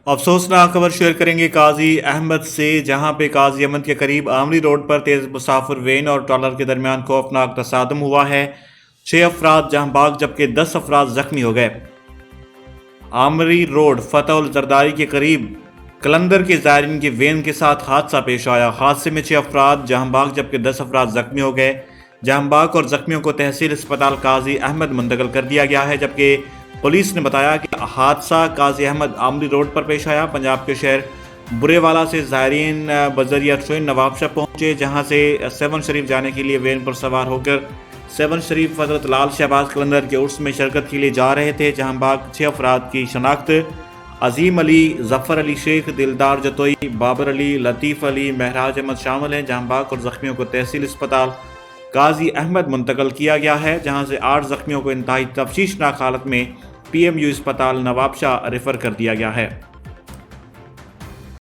افسوسناک خبر شیئر کریں گے قاضی احمد سے، جہاں پہ قاضی احمد کے قریب عامری روڈ پر تیز مسافر وین اور ٹرالر کے درمیان خوفناک تصادم ہوا ہے۔ 6 افراد جہاں بھاگ جبکہ 10 افراد زخمی ہو گئے۔ عامری روڈ فتح الزرداری کے قریب قلندر کے زائرین کی وین کے ساتھ حادثہ پیش آیا۔ حادثے میں 6 افراد جہاں بھاگ جبکہ 10 افراد زخمی ہو گئے۔ جہاں بھاگ اور زخمیوں کو تحصیل اسپتال قاضی احمد منتقل کر دیا گیا ہے، جبکہ پولیس نے بتایا کہ حادثہ قاضی احمد عامری روڈ پر پیش آیا۔ پنجاب کے شہر برے والا سے زائرین بذریعہ ٹرین نوابشاہ پہنچے، جہاں سے سیون شریف جانے کے لیے وین پر سوار ہو کر سیون شریف حضرت لال شہباز قلندر کے عرس میں شرکت کے لیے جا رہے تھے۔ جہاں بھاگ 6 افراد کی شناخت عظیم علی، ظفر علی شیخ، دلدار جتوئی، بابر علی، لطیف علی، مہراج احمد شامل ہیں۔ جہاں بھاگ اور زخمیوں کو تحصیل اسپتال قاضی احمد منتقل کیا گیا ہے، جہاں سے 8 زخمیوں کو انتہائی تشویشناک حالت میں پی ایم یو اسپتال نوابشاہ ریفر کر دیا گیا ہے۔